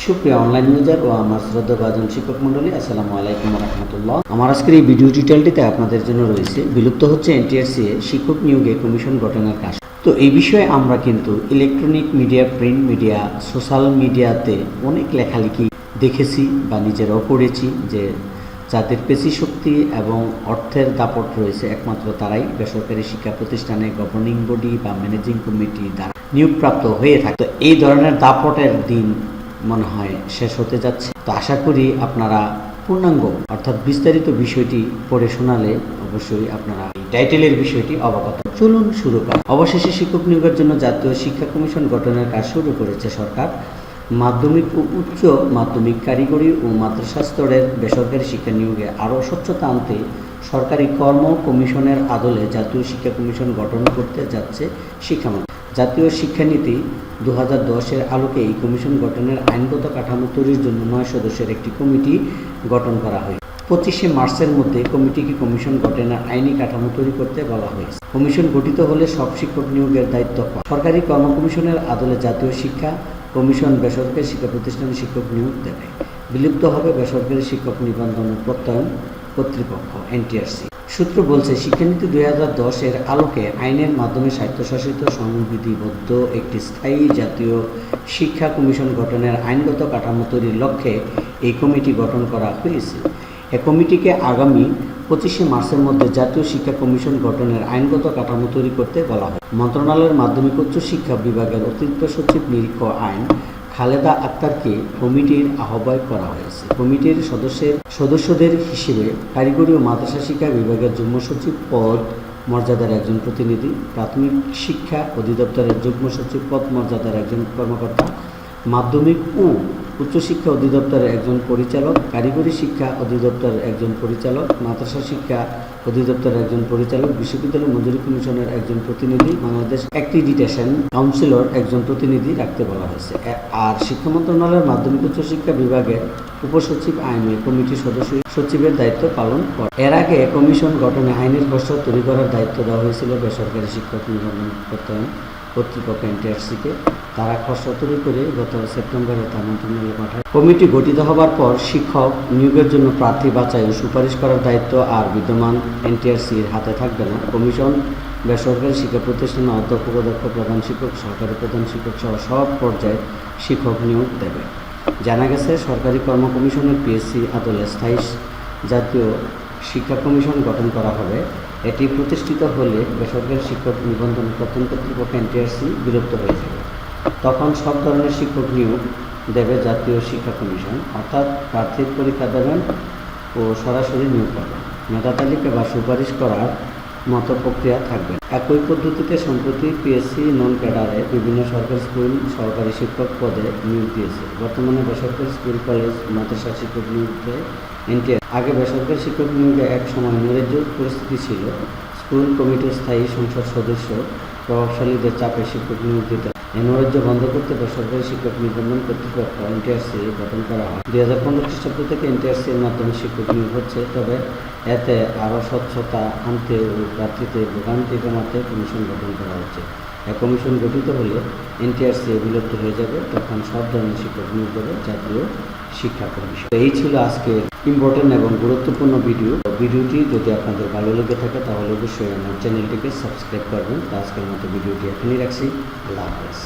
সুপ্রিয় online user ও আমার শ্রদ্ধাভাজন শিক্ষক মণ্ডলী, আসসালামু আলাইকুম রহমতুল্লাহ। আমার আজকের এই ভিডিও টিউটোরিয়ালটিতে আপনাদের জন্য রয়েছে বিলুপ্ত হচ্ছে এনটিআরসি এ শিক্ষক নিয়োগে কমিশন গঠনের কাজ। তো এই বিষয়ে আমরা কিন্তু electronic media, print media, social মিডিয়াতে অনেক লেখালেখি দেখেছি বা নিজেরাও পড়েছি যে যাদের পেশি শক্তি এবং অর্থের দাপট রয়েছে একমাত্র তারাই বেসরকারি শিক্ষা প্রতিষ্ঠানে গভর্নিং বডি বা ম্যানেজিং কমিটি দ্বারা নিয়োগপ্রাপ্ত হয়ে থাকে। তো এই ধরনের দাপটের দিন মনে হয় শেষ হতে যাচ্ছে। তো আশা করি আপনারা পূর্ণাঙ্গ অর্থাৎ বিস্তারিত বিষয়টি পড়ে শোনালে অবশ্যই আপনারা এই টাইটেলের বিষয়টি অবগত। চলুন শুরু করা। অবশেষে শিক্ষক নিয়োগের জন্য জাতীয় শিক্ষা কমিশন গঠনের কাজ শুরু করেছে সরকার। মাধ্যমিক ও উচ্চ মাধ্যমিক, কারিগরি ও মাদ্রাসা স্তরের বেসরকারি শিক্ষা নিয়োগে আরও স্বচ্ছতা আনতে সরকারি কর্ম কমিশনের আদলে জাতীয় শিক্ষা কমিশন গঠন করতে যাচ্ছে শিক্ষামন্ত্রী। জাতীয় শিক্ষানীতি 2010-এর আলোকে এই কমিশন গঠনের আইনগত কাঠামো তৈরির জন্য 9 সদস্যের একটি কমিটি গঠন করা হয়। 25শে মার্চের মধ্যে কমিটিকে কমিশন গঠনের আইনি কাঠামো তৈরি করতে বলা হয়েছে। কমিশন গঠিত হলে সব শিক্ষক নিয়োগের দায়িত্ব পায় সরকারি কর্ম কমিশনের আদলে জাতীয় শিক্ষা কমিশন বেসরকারি শিক্ষা প্রতিষ্ঠানে শিক্ষক নিয়োগ দেবে। বিলুপ্ত হবে বেসরকারি শিক্ষক নিবন্ধন ও প্রত্যয়ন কর্তৃপক্ষ এনটিআরসি। সূত্র বলছে, শিক্ষানীতি 2010-এর আলোকে আইনের মাধ্যমে স্বায়ত্তশাসিত সংবিধিবদ্ধ একটি স্থায়ী জাতীয় শিক্ষা কমিশন গঠনের আইনগত কাঠামো তৈরির লক্ষ্যে এই কমিটি গঠন করা হয়েছে। এ কমিটিকে আগামী 25শে মার্চের মধ্যে জাতীয় শিক্ষা কমিশন গঠনের আইনগত কাঠামো তৈরি করতে বলা হয়। মন্ত্রণালয়ের মাধ্যমিক উচ্চ শিক্ষা বিভাগের অতিরিক্ত সচিব নিরীক্ষা আইন খালেদা আক্তারকে কমিটির আহ্বায়ক করা হয়েছে। কমিটির সদস্যদের হিসেবে কারিগরি ও মাদ্রাসা শিক্ষা বিভাগের যুগ্ম সচিব পদ মর্যাদার একজন প্রতিনিধি, প্রাথমিক শিক্ষা অধিদপ্তরের যুগ্ম সচিব পদ মর্যাদার একজন কর্মকর্তা, মাধ্যমিক ও উচ্চশিক্ষা অধিদপ্তরের একজন পরিচালক, কারিগরি শিক্ষা অধিদপ্তরের একজন পরিচালক, মাদ্রাসা শিক্ষা অধিদপ্তরের একজন পরিচালক, বিশ্ববিদ্যালয় মঞ্জুরি কমিশনের একজন প্রতিনিধি, বাংলাদেশ অ্যাক্রিডিটেশন কাউন্সিলর একজন প্রতিনিধি রাখতে বলা হয়েছে। আর শিক্ষা মন্ত্রণালয়ের মাধ্যমিক উচ্চশিক্ষা বিভাগের উপসচিব আইনি কমিটির সদস্য সচিবের দায়িত্ব পালন করে। এর আগে কমিশন গঠনে আইনের খসড়া তৈরি করার দায়িত্ব দেওয়া হয়েছিল বেসরকারি শিক্ষক নিবন্ধন প্রত্যয়ন কর্তৃপক্ষ এনটিআরসিকে। তারা খসড়া তৈরি করে গত সেপ্টেম্বরে তা মন্ত্রণালয়ে পাঠায়। কমিটি গঠিত হবার পর শিক্ষক নিয়োগের জন্য প্রার্থী বাছাই ও সুপারিশ করার দায়িত্ব আর বিদ্যমান এনটিআরসির হাতে থাকবে না। কমিশন বেসরকারি শিক্ষা প্রতিষ্ঠানে অধ্যক্ষ, উপাধ্যক্ষ, প্রধান শিক্ষক, সহকারী প্রধান শিক্ষক সহ সব পর্যায়ে শিক্ষক নিয়োগ দেবে। জানা গেছে, সরকারি কর্ম কমিশনের পিএসসি আদলে স্থায়ী জাতীয় শিক্ষা কমিশন গঠন করা হবে। এটি প্রতিষ্ঠিত হলে বেসরকারি শিক্ষক নিবন্ধন প্রত্যয়ন কর্তৃপক্ষ এনটিআরসি বিলুপ্ত হয়ে যাবে। তখন সব ধরনের শিক্ষক নিয়োগ দেবে জাতীয় শিক্ষা কমিশন, অর্থাৎ প্রার্থীর পরীক্ষা দেবেন ও সরাসরি নিয়োগ পাবেন। মেধা তালিকা বা সুপারিশ করার মতো প্রক্রিয়া থাকবে। একই পদ্ধতিতে সম্প্রতি পিএসসি নন ক্যাডারে বিভিন্ন সরকারি স্কুল সহকারী শিক্ষক পদে নিয়োগ দিয়েছে। বর্তমানে বেসরকারি স্কুল, কলেজ, মাদ্রাসা শিক্ষক নিয়োগে এনটিআর। আগে বেসরকারি শিক্ষক নিয়োগে এক সময় নৈরাজ্য পরিস্থিতি ছিল। স্কুল কমিটির স্থায়ী সংসদ সদস্য প্রভাবশালীদের চাপে শিক্ষক নিয়োগ দিতে এই নৈরাজ্য বন্ধ করতে বেসরকারি শিক্ষক নিবন্ধন কর্তৃপক্ষ এনটিআরসি গঠন করা হয়। 2015 খ্রিস্টাব্দ থেকে এনটিআরসির মাধ্যমে শিক্ষক নিয়োগ হচ্ছে। তবে এতে আরও স্বচ্ছতা আনতে ও প্রার্থীদের ভোগান্তি কমাতে কমিশন গঠন করা হচ্ছে। এই কমিশন গঠিত হলে এনটিআরসি বিলুপ্ত হয়ে যাবে। তখন সব ধরনের শিক্ষক নিয়োগ দেবে জাতীয় শিক্ষা কমিশন। এই ছিল আজকের ইম্পর্টেন্ট এবং গুরুত্বপূর্ণ ভিডিওটি যদি আপনাদের ভালো লেগে থাকে তাহলে অবশ্যই আমার চ্যানেলটিকে সাবস্ক্রাইব করবেন। তো আজকের মতো ভিডিওটি এখানেই রাখছি। আল্লাহ হাফেজ।